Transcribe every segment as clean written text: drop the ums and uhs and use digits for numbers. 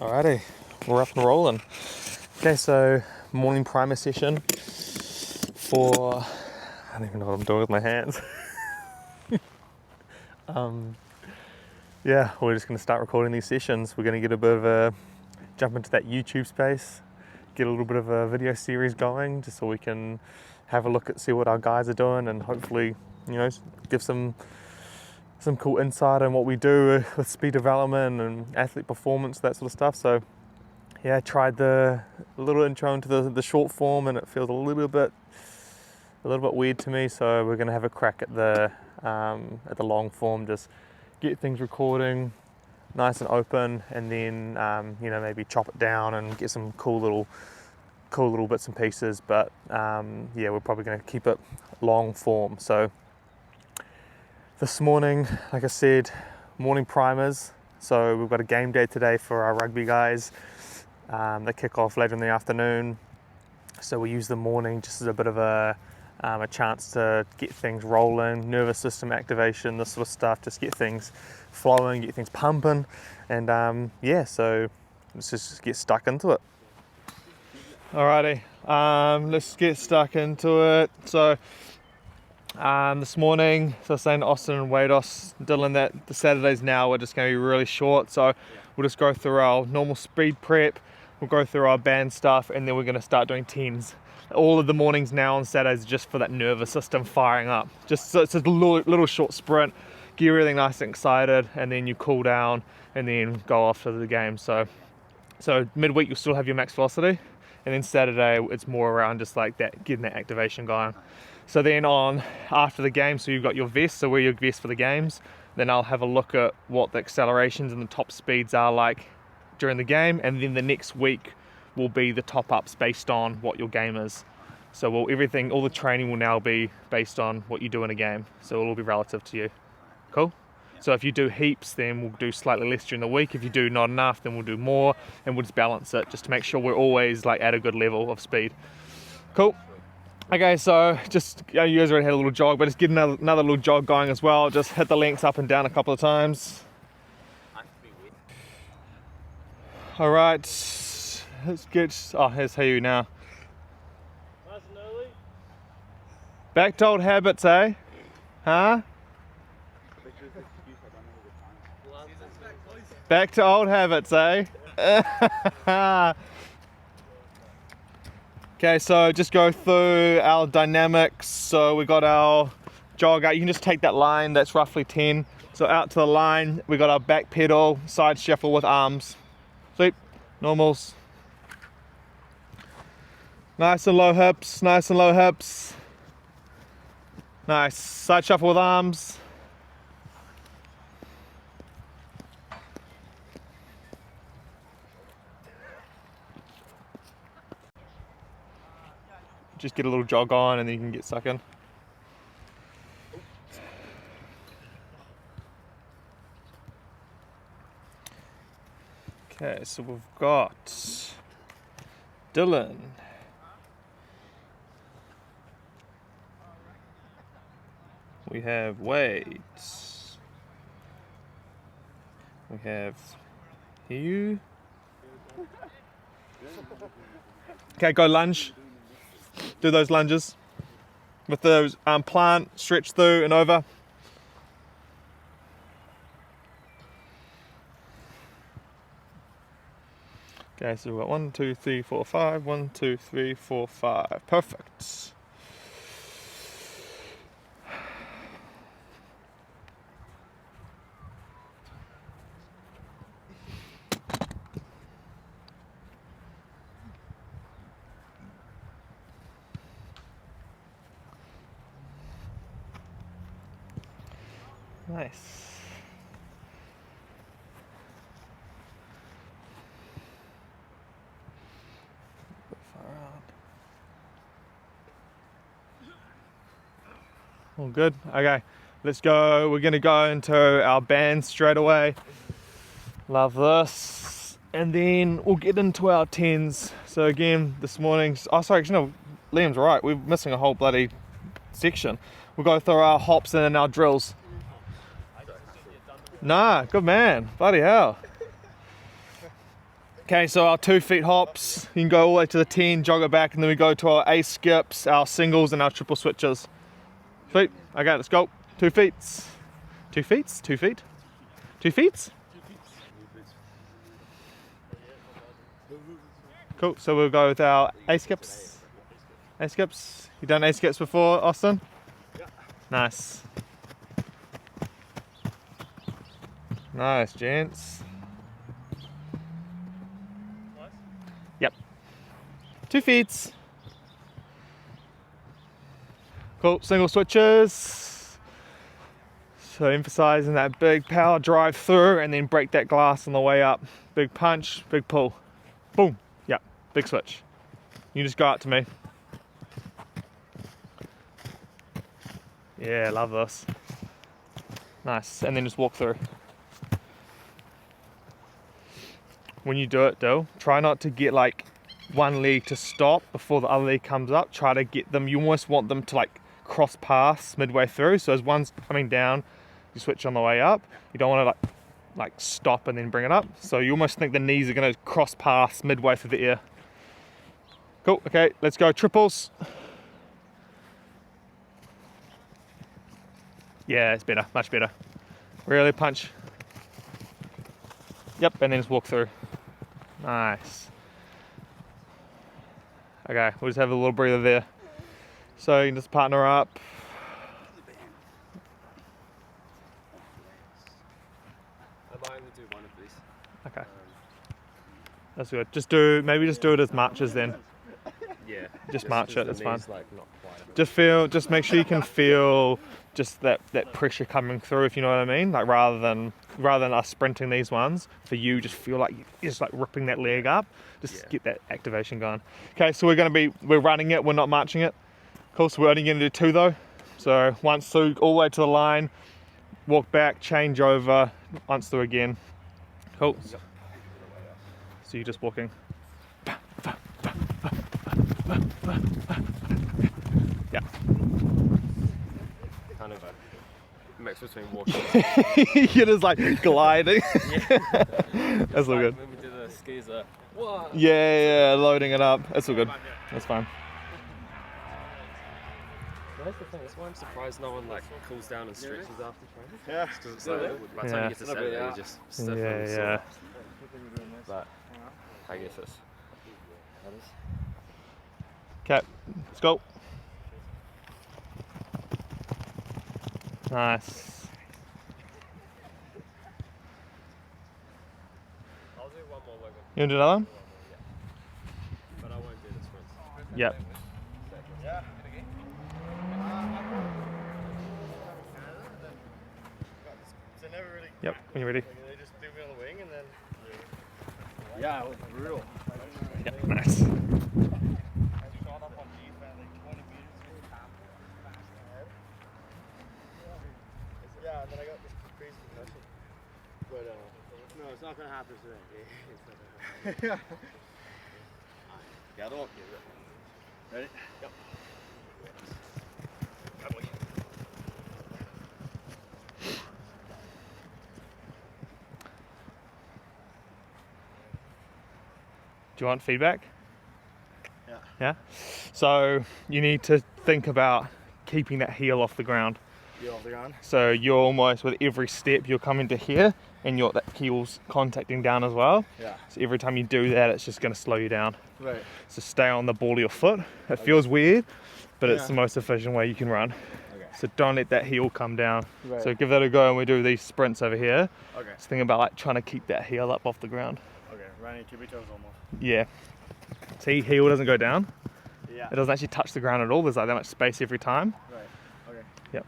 Alrighty, we're up and rolling. Okay, so morning primer session for, I don't even know what I'm doing with my hands. Yeah, we're just going to start recording these sessions. We're going to get a bit of a jump into that YouTube space, get a little bit of a video series going, just so we can have a look at, see what our guys are doing, and hopefully, give some cool insight on what we do with speed development and athlete performance, that sort of stuff. So yeah, I tried the little intro into the short form, and it feels a little bit weird to me. So we're going to have a crack at the long form, just get things recording nice and open, and then maybe chop it down and get some cool little bits and pieces. But yeah, we're probably going to keep it long form. So this morning, like I said, morning primers. So we've got a game day today for our rugby guys. They kick off later in the afternoon. So we use the morning just as a bit of a chance to get things rolling, nervous system activation, this sort of stuff, just get things flowing, get things pumping. And yeah, so let's just get stuck into it. Alrighty, let's get stuck into it. So this morning, so I was saying to Austin and Wados, Dylan, that the Saturdays now are just going to be really short. So we'll just go through our normal speed prep, we'll go through our band stuff, and then we're going to start doing 10s. All of the mornings now on Saturdays are just for that nervous system firing up. Just so it's a little short sprint, get everything nice and excited, and then you cool down and then go off to the game. So midweek you'll still have your max velocity, and then Saturday it's more around just like that, getting that activation going. So then on after the game, so you've got your vest, so wear your vest for the games. Then I'll have a look at what the accelerations and the top speeds are like during the game, and then the next week will be the top ups based on what your game is. So all the training will now be based on what you do in a game. So it'll all be relative to you. Cool? So if you do heaps, then we'll do slightly less during the week. If you do not enough, then we'll do more, and we'll just balance it just to make sure we're always like at a good level of speed. Cool. Okay, so just, you guys already had a little jog, but just get another little jog going as well. Just hit the lengths up and down a couple of times. All right, let's get, here's you now. Nice and early. Back to old habits, eh? Huh? Back to old habits, eh? Okay, so just go through our dynamics. So we got our jog out. You can just take that line, that's roughly 10. So out to the line, we got our back pedal, side shuffle with arms. Sweep, normals. Nice and low hips, nice and low hips. Nice, side shuffle with arms. Just get a little jog on and then you can get stuck in. Okay, so we've got Dylan. We have Wade. We have you. Okay, go lunge. Do those lunges with those plant, stretch through and over. Okay, so we've got 1, 2, 3, 4, 5. 1, 2, 3, 4, 5. Perfect. Nice. All good. Okay, let's go. We're going to go into our band straight away. Love this. And then we'll get into our 10s. So again, this morning, Liam's right. We're missing a whole bloody section. We'll go through our hops and then our drills. Nah, good man. Bloody hell. Okay, so our 2 feet hops, you can go all the way to the 10, jog it back, and then we go to our A skips, our singles, and our triple switches. Feet. Okay, let's go. 2 feet. 2 feet? 2 feet? 2 feet? Cool, so we'll go with our A skips. A skips. You done A skips before, Austin? Yeah. Nice. Nice, gents. Nice. Yep. 2 feet. Cool, single switches. So emphasizing that big power drive through and then break that glass on the way up. Big punch, big pull. Boom. Yep, big switch. You just go out to me. Yeah, love this. Nice, and then just walk through. When you do it though, try not to get like one leg to stop before the other leg comes up. Try to get them, you almost want them to like cross paths midway through. So as one's coming down, you switch on the way up. You don't want to like stop and then bring it up. So you almost think the knees are going to cross paths midway through the air. Cool, okay, let's go triples. Yeah, it's better, much better. Really punch. Yep, and then just walk through. Nice. Okay, we'll just have a little breather there. So you can just partner up. I'd only do one of these. Okay. That's good. Just do it as marches then. Yeah. Just march it, that's fine. Like, not quite Just make sure you can feel just that pressure coming through, if you know what I mean. Like rather than us sprinting these ones, for you just feel like you're just like ripping that leg up. Just get that activation going. Okay, so we're running it, we're not marching it. Cool, so we're only gonna do 2 though. So once through all the way to the line, walk back, change over, once through again. Cool. So you're just walking. Yeah. kind of a mix between walking. You're just like gliding. That's all good. When we did the skis, whoa. Yeah, loading it up. That's all good. That's fine. That's the thing. That's why I'm surprised no one like cools down and stretches after training. Yeah. Because it's like by the time you get to Saturday, you're just stiff and Yeah. sore. But I guess it's. Okay, let's go. Nice. I'll do one more leg. You want to do another one? But I won't do the sprints. Yep. Yeah. So never really. Yep, when you're ready. They just do me on the wing and then. Yeah, it was brutal. Yep, nice. I shot up on defense like 20 meters. Yeah, and then I got this crazy concussion. But no, it's not gonna happen today. It's not gonna happen. Gather up. Ready? Yep. Do you want feedback? Yeah. Yeah? So you need to think about keeping that heel off the ground. You off the ground? So you're almost, with every step, you're coming to here and that heel's contacting down as well. Yeah. So every time you do that, it's just going to slow you down. Right. So stay on the ball of your foot. It feels weird, but it's Yeah. the most efficient way you can run. Okay. So don't let that heel come down. Right. So give that a go when we do these sprints over here. Okay. Just think about like trying to keep that heel up off the ground. Okay. Running tippy toes almost. Yeah. See, heel doesn't go down. Yeah. It doesn't actually touch the ground at all. There's like that much space every time. Right. Okay. Yep.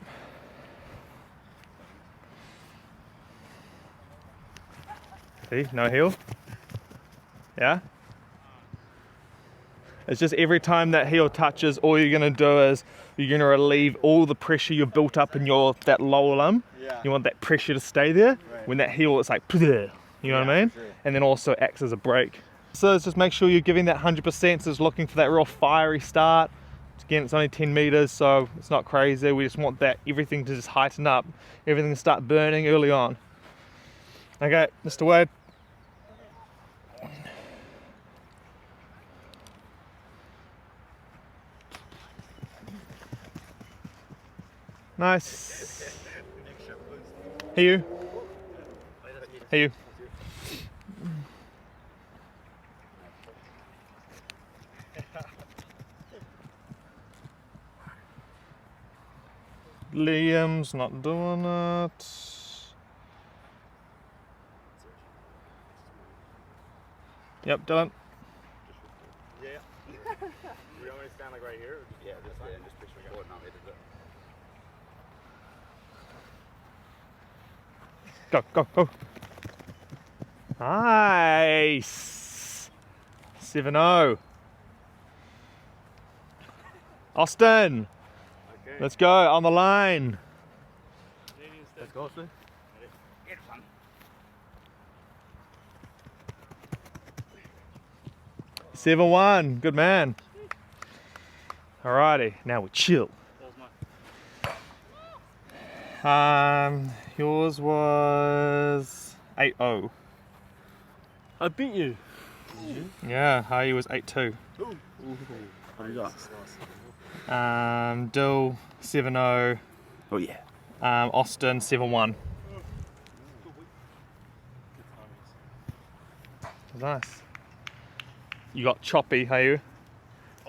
See, no heel. Yeah. It's just every time that heel touches, all you're gonna do is you're gonna relieve all the pressure you've built up in that lower limb. Yeah. You want that pressure to stay there. Right. When that heel, it's like, you know what I mean? for sure. And then also acts as a brake. So it's just make sure you're giving that 100%. So it's looking for that real fiery start. Again, it's only 10 meters, so it's not crazy. We just want that everything to just heighten up, everything to start burning early on. Okay, Mr. Wade. Nice. Hey you. Hey you. Liam's not doing it. Yep, Dylan. Yeah. We want me to stand like right here? Yeah, just push record and I'll edit it. Go, go, go. Nice. 7-0. Austin. Okay. Let's go on the line. Let's go, Austin. Get fun. 7-1. Good man. Alrighty, now we chill. Yours was 8-0. I beat you. Yeah, Harry was 8-2. What do you got? Dill 7-0. Oh yeah. Austin 7-1. Nice. You got choppy, hey?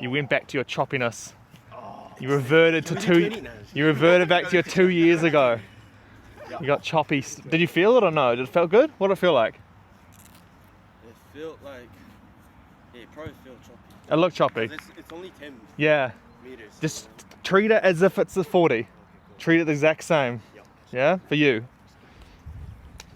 You went back to your choppiness. You reverted to You reverted back to your 2 years ago. You got choppy. Did you feel it or no? Did it feel good? What did it feel like? It felt like, yeah, it probably felt choppy. It looked choppy. It's only 10 Yeah. meters. Just treat it as if it's a 40. Treat it the exact same. Yeah, for you.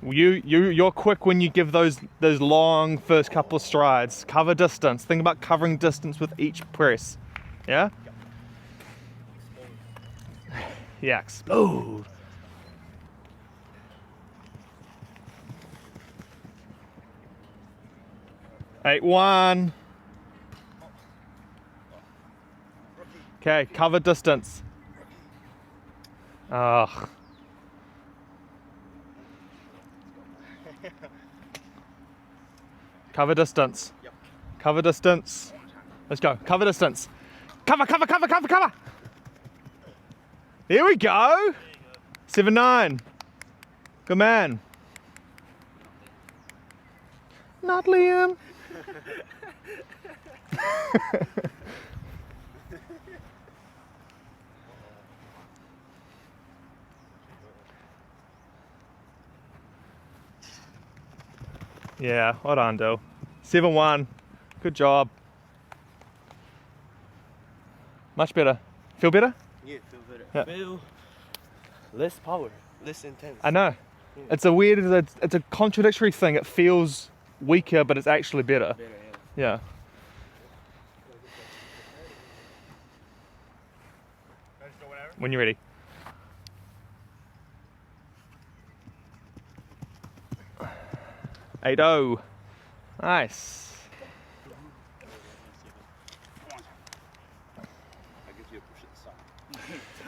You're quick when you give those long first couple of strides. Cover distance. Think about covering distance with each press. Yeah? Yeah, explode. 8-1. Okay, cover distance. Ugh. Cover distance. Cover distance. Let's go. Cover distance. Cover, cover, cover, cover, cover. There we go. 7-9. Good man. Not Liam. Yeah, well done, Dill. 7-1. Good job. Much better. Feel better? Yeah, feel better. Yeah. Feel less power, less intense. I know. It's a weird, it's a contradictory thing. It feels weaker, but it's actually better. Better, Yeah. yeah. When you're ready. Eight-oh. Nice.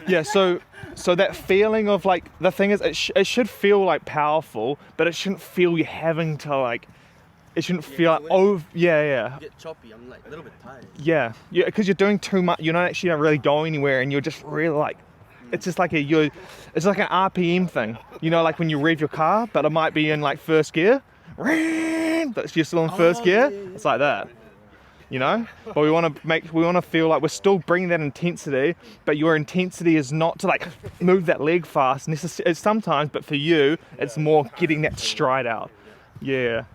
Yeah, so that feeling of like, the thing is, it should feel like powerful, but it shouldn't feel you having to like, it shouldn't feel like, so oh, yeah. Get choppy, I'm like a little bit tired. Yeah, because you're doing too much. You're not actually really going anywhere, and you're just really like, it's just like it's like an RPM thing. You know, like when you rev your car, but it might be in like first gear. That's you're still in first gear. Yeah. It's like that. You know, but we want to feel like we're still bringing that intensity, but your intensity is not to like move that leg fast necessarily. Sometimes, but for you, it's more getting that stride out. Yeah.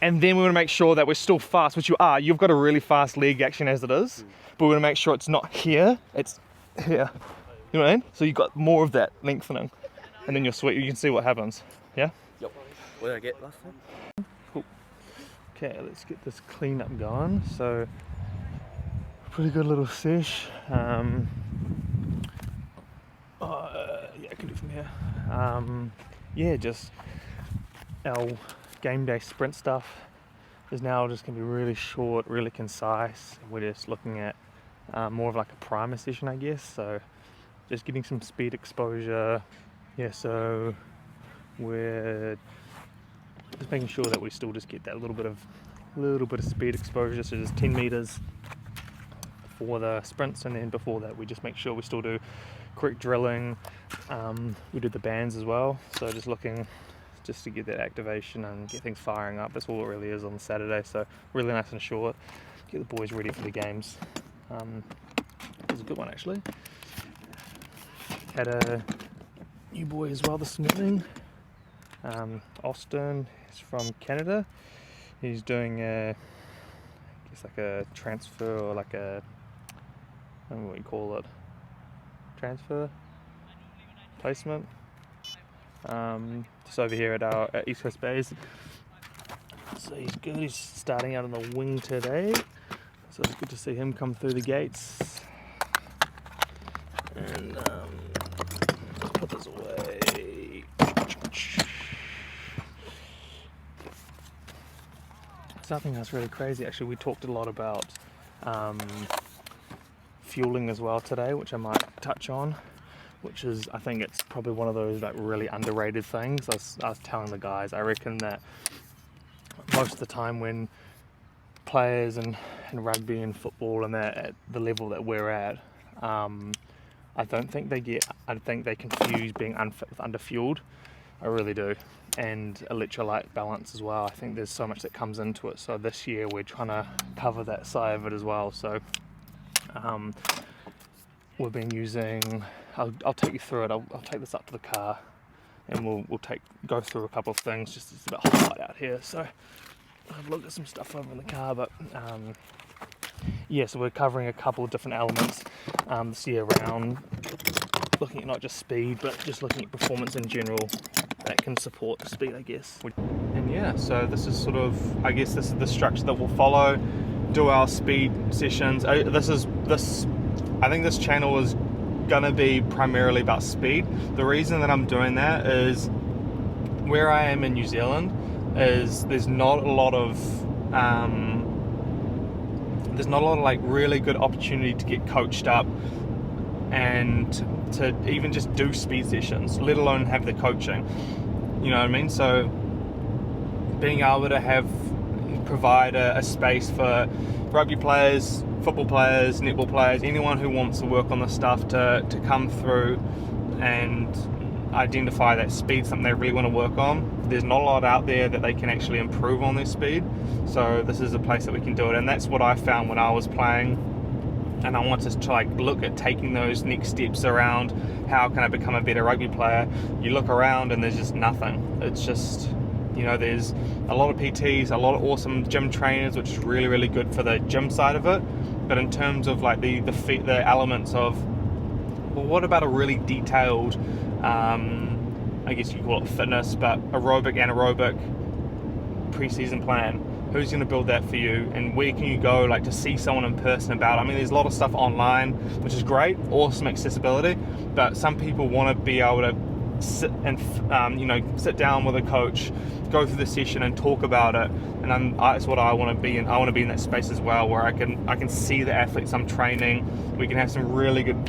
And then we want to make sure that we're still fast, which you are. You've got a really fast leg action as it is, but we want to make sure it's not here, it's here. You know what I mean? So you've got more of that lengthening, and then you're sweet. You can see what happens. Yeah? Yep. What did I get last time? Cool. Okay, let's get this cleanup going. So, pretty good little sesh. Yeah, I can do from here. Yeah, just our game day sprint stuff is now just going to be really short, really concise. We're just looking at more of like a primer session, I guess. So just getting some speed exposure. Yeah, so we're just making sure that we still just get that little bit of speed exposure. So just 10 meters for the sprints, and then before that we just make sure we still do correct drilling. We did the bands as well, so just looking just to get that activation and get things firing up. That's all it really is on Saturday, so really nice and short. Get the boys ready for the games. It was a good one actually. Had a new boy as well this morning. Austin, he's from Canada. He's doing I guess like a transfer, or like a, I don't know what you call it, transfer, placement. Just over here at East Coast Bays. So he's good, he's starting out on the wing today. So it's good to see him come through the gates. And let's put this away. Something that's really crazy actually, we talked a lot about fueling as well today, which I might touch on, which is, I think it's probably one of those like really underrated things. I was telling the guys, I reckon that most of the time when players in rugby and football and that at the level that we're at, I think they confuse being unfit with underfueled. I really do. And electrolyte balance as well. I think there's so much that comes into it. So this year we're trying to cover that side of it as well. So we've been using, I'll take you through it. I'll take this up to the car and we'll go through a couple of things. Just it's a bit hot out here, so I've looked at some stuff over in the car, but yeah, so we're covering a couple of different elements this year around, looking at not just speed, but just looking at performance in general that can support the speed, I guess. And yeah, so this is sort of, I guess this is the structure that we'll follow, do our speed sessions. I think this channel is gonna be primarily about speed. The reason that I'm doing that is where I am in New Zealand is there's not a lot of like really good opportunity to get coached up and to even just do speed sessions, let alone have the coaching. You know what I mean? So being able to provide a space for rugby players, football players, netball players, anyone who wants to work on this stuff to come through and identify that speed, something they really want to work on. There's not a lot out there that they can actually improve on their speed, so this is a place that we can do it. And that's what I found when I was playing, and I wanted to like look at taking those next steps around how can I become a better rugby player. You look around and there's just nothing. It's just, you know, there's a lot of PTs, a lot of awesome gym trainers, which is really, really good for the gym side of it. But in terms of like the elements of, well, what about a really detailed, I guess you could call it fitness, but aerobic, anaerobic pre-season plan? Who's going to build that for you, and where can you go like to see someone in person about it? I mean, there's a lot of stuff online, which is great, awesome accessibility, but some people want to be able to sit and sit down with a coach, go through the session and talk about it. And that's what I want to be in. I want to be in that space as well, where I can see the athletes I'm training. We can have some really good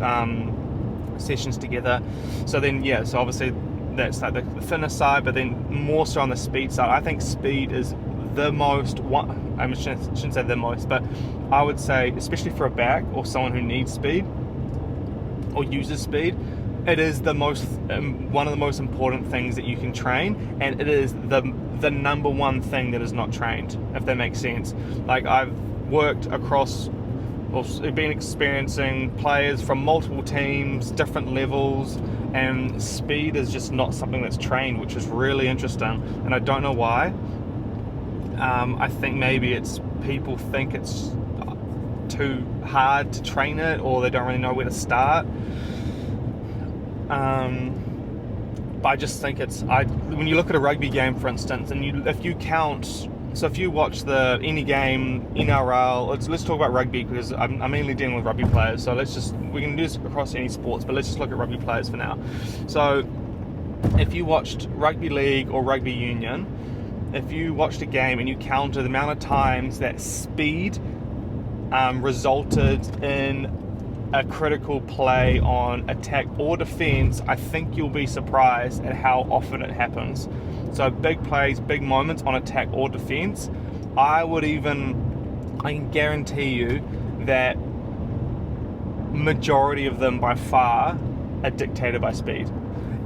sessions together. So then, yeah, so obviously that's like the fitness side, but then more so on the speed side. I think speed is the most, I shouldn't say the most, but I would say, especially for a back or someone who needs speed or uses speed, it is the most one of the most important things that you can train, and it is the number one thing that is not trained, if that makes sense. Like, I've worked across, or been experiencing players from multiple teams, different levels, and speed is just not something that's trained, which is really interesting, and I don't know why. I think maybe it's people think it's too hard to train it, or they don't really know where to start. But I just think when you look at a rugby game, for instance, and if you watch any game, NRL, let's talk about rugby, because I'm mainly dealing with rugby players, so we can do this across any sports, but let's just look at rugby players for now. So if you watched rugby league or rugby union, if you watched a game and you counted the amount of times that speed resulted in a critical play on attack or defense, I think you'll be surprised at how often it happens. So big plays, big moments on attack or defense, I can guarantee you that majority of them by far are dictated by speed.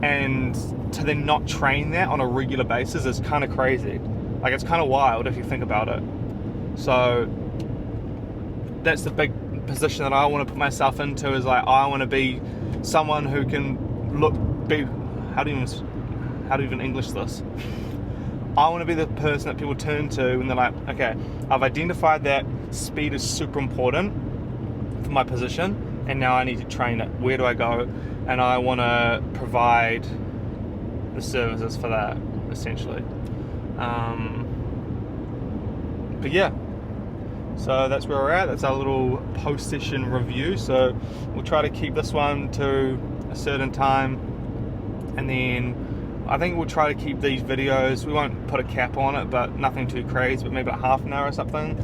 And to then not train that on a regular basis is kind of crazy. Like, it's kind of wild if you think about it. So that's the big position that I want to put myself into, is like, I want to be someone who can how do you even English this? I want to be the person that people turn to and they're like, okay, I've identified that speed is super important for my position, and now I need to train it. Where do I go? And I want to provide the services for that, essentially. But yeah, so that's where we're at. That's our little post-session review. So we'll try to keep this one to a certain time, and then I think we'll try to keep these videos, we won't put a cap on it, but nothing too crazy, but maybe like half an hour or something,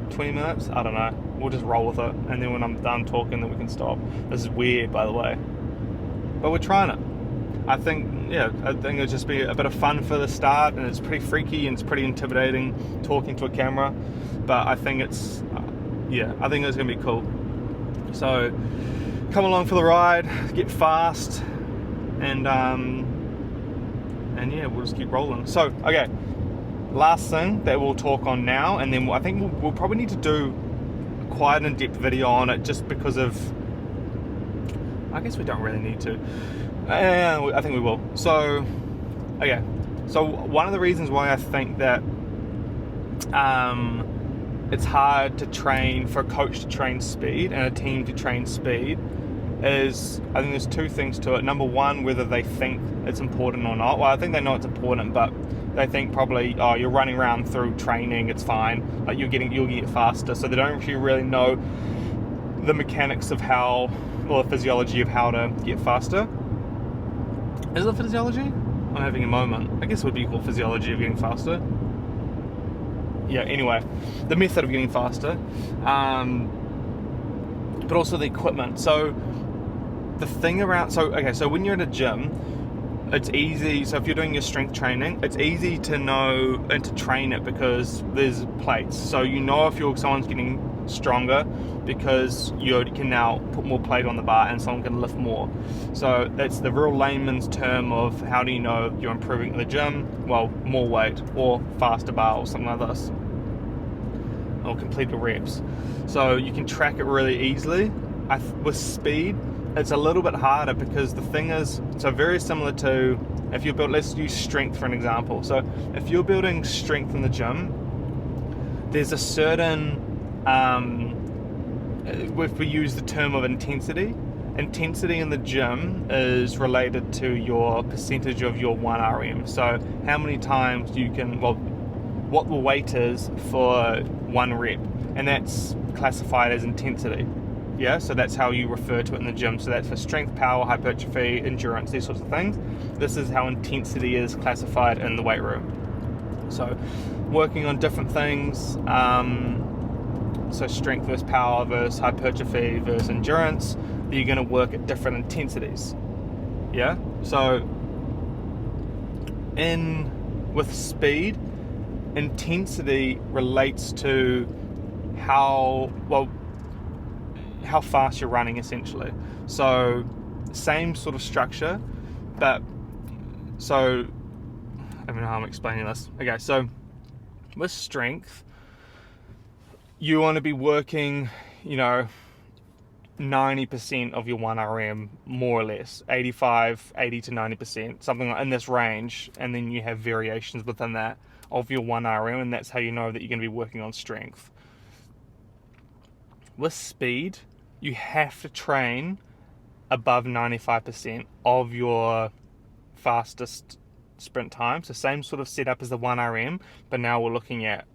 20 minutes, I don't know. We'll just roll with it, and then when I'm done talking, then we can stop. This is weird, by the way, but we're trying it. I think it'll just be a bit of fun for the start, and it's pretty freaky and it's pretty intimidating talking to a camera, but I think it's gonna be cool. So come along for the ride, get fast, and yeah, we'll just keep rolling. So, okay, last thing that we'll talk on now, and then I think we'll probably need to do quite an in-depth video on it, just because of, I guess we don't really need to. I think we will. So, okay, so one of the reasons why I think that it's hard to train, for a coach to train speed and a team to train speed, is I think there's two things to it. Number one, whether they think it's important or not. Well, I think they know it's important, but they think probably, oh, you're running around through training, it's fine, like you'll get faster. So they don't actually really know the mechanics of how, or the physiology of how to get faster. Is it physiology? I'm having a moment. I guess it would be called physiology of getting faster. Yeah, anyway, the method of getting faster, but also the equipment. So the thing around, so when you're in a gym, it's easy, so if you're doing your strength training, it's easy to know and to train it because there's plates. So you know if someone's getting stronger because you can now put more plate on the bar and someone can lift more. So that's the real layman's term of how do you know you're improving in the gym? Well, more weight or faster bar or something like this, or completed reps. So you can track it really easily. With speed, it's a little bit harder because the thing is, so very similar to if you build, let's use strength for an example. So if you're building strength in the gym, there's a certain, if we use the term of intensity in the gym is related to your percentage of your 1 RM. So how many times you can, well, what the weight is for 1 rep, and that's classified as intensity. Yeah, so that's how you refer to it in the gym. So that's for strength, power, hypertrophy, endurance, these sorts of things. This is how intensity is classified in the weight room. So working on different things, so strength versus power versus hypertrophy versus endurance, you're going to work at different intensities. Yeah, so with speed, intensity relates to how fast you're running, essentially. So same sort of structure, but so I don't know how I'm explaining this. Okay, so with strength, you want to be working, 90% of your 1 RM, more or less, 80 to 90%, something like in this range, and then you have variations within that of your 1 RM, and that's how you know that you're going to be working on strength. With speed, you have to train above 95% of your fastest sprint time. So same sort of setup as the 1 RM, but now we're looking at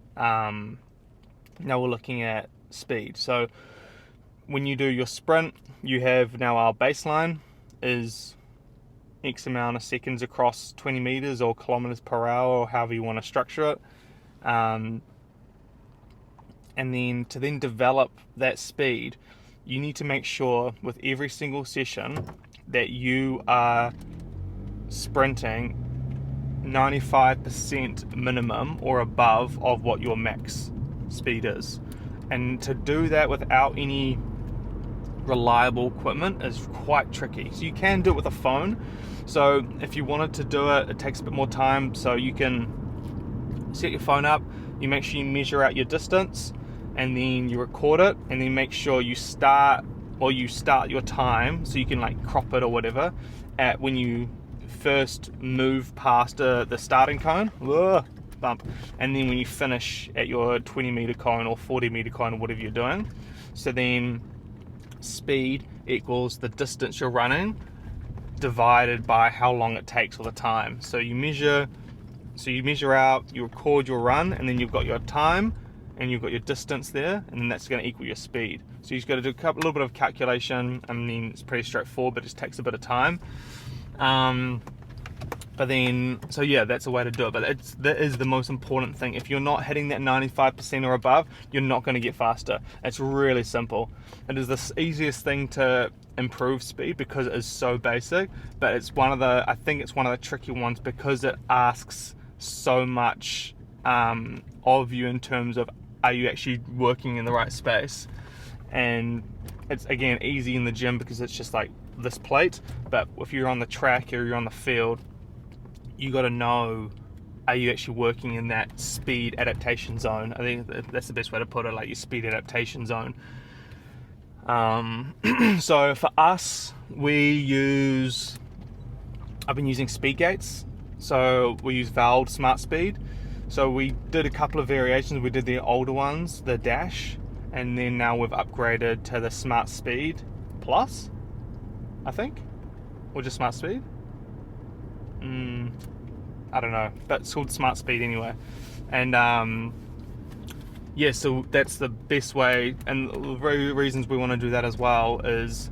speed. So when you do your sprint, you have now our baseline is X amount of seconds across 20 meters or kilometers per hour, or however you want to structure it. And then to then develop that speed, you need to make sure with every single session that you are sprinting 95% minimum or above of what your max speed is. And to do that without any reliable equipment is quite tricky. So you can do it with a phone. So if you wanted to do it, it takes a bit more time. So you can set your phone up, you make sure you measure out your distance, and then you record it, and then make sure you start your time, so you can like crop it or whatever, at when you first move past the starting cone, bump, and then when you finish at your 20 meter cone or 40 meter cone or whatever you're doing. So then speed equals the distance you're running divided by how long it takes all the time. So you measure out, you record your run, and then you've got your time and you've got your distance there, and then that's going to equal your speed. So you've got to do a little bit of calculation. I mean, it's pretty straightforward, but it just takes a bit of time. But then, so yeah, that's a way to do it. But that is the most important thing. If you're not hitting that 95% or above, you're not going to get faster. It's really simple. It is the easiest thing to improve speed because it is so basic. But it's I think it's one of the tricky ones because it asks so much of you in terms of, are you actually working in the right space? And it's, again, easy in the gym because it's just like this plate. But if you're on the track or you're on the field, you got to know, are you actually working in that speed adaptation zone? I think that's the best way to put it, like your speed adaptation zone. So for us, I've been using speed gates. So we use Valve Smart Speed. So we did a couple of variations. We did the older ones, the Dash, and then now we've upgraded to the Smart Speed Plus, I think, or just Smart Speed. I don't know, but it's called Smart Speed anyway. And yeah, so that's the best way. And the very reasons we want to do that as well is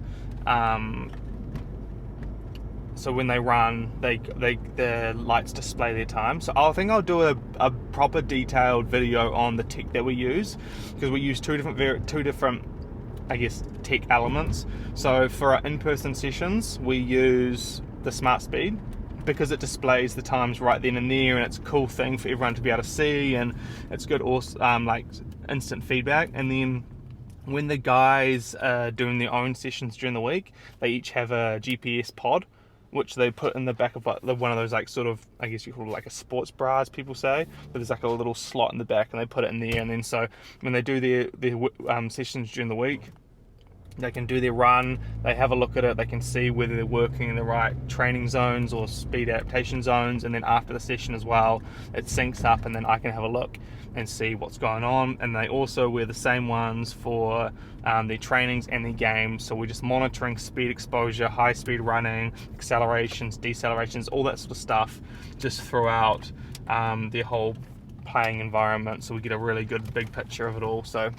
so when they run, the lights display their time. So I think I'll do a proper detailed video on the tech that we use, because we use two different I guess tech elements. So for our in-person sessions, we use the Smart Speed because it displays the times right then and there, and it's a cool thing for everyone to be able to see, and it's good also like instant feedback. And then when the guys are doing their own sessions during the week, they each have a GPS pod which they put in the back of like one of those, like, sort of, I guess you call it like a sports bra, as people say, but there's like a little slot in the back and they put it in there. And then so when they do their sessions during the week, they can do their run, they have a look at it, they can see whether they're working in the right training zones or speed adaptation zones, and then after the session as well, it syncs up and then I can have a look and see what's going on. And they also wear the same ones for their trainings and their games, so we're just monitoring speed exposure, high speed running, accelerations, decelerations, all that sort of stuff just throughout their whole playing environment, so we get a really good big picture of it all. So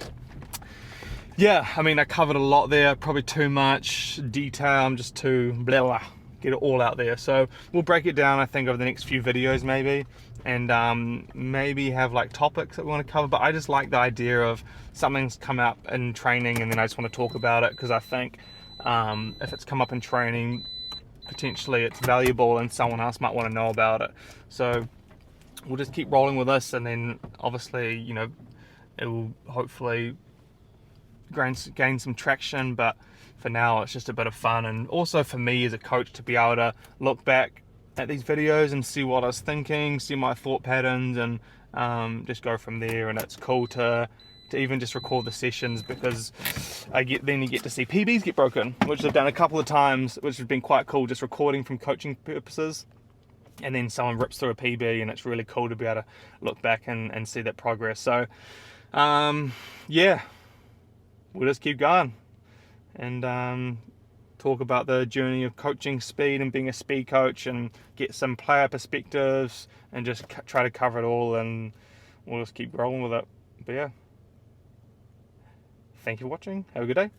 yeah, I mean, I covered a lot there, probably too much detail. I'm just too blah, get it all out there. So we'll break it down, I think, over the next few videos maybe, and maybe have like topics that we want to cover. But I just like the idea of something's come up in training and then I just want to talk about it, because I think if it's come up in training, potentially it's valuable and someone else might want to know about it. So we'll just keep rolling with this, and then obviously, you know, it will hopefully gain some traction. But for now, it's just a bit of fun, and also for me as a coach to be able to look back at these videos and see what I was thinking, see my thought patterns, and just go from there. And it's cool to even just record the sessions, because then you get to see PBs get broken, which I've done a couple of times, which has been quite cool, just recording from coaching purposes. And then someone rips through a PB, and it's really cool to be able to look back and see that progress. So yeah, we'll just keep going and talk about the journey of coaching speed and being a speed coach, and get some player perspectives, and just try to cover it all, and we'll just keep rolling with it. But yeah, thank you for watching. Have a good day.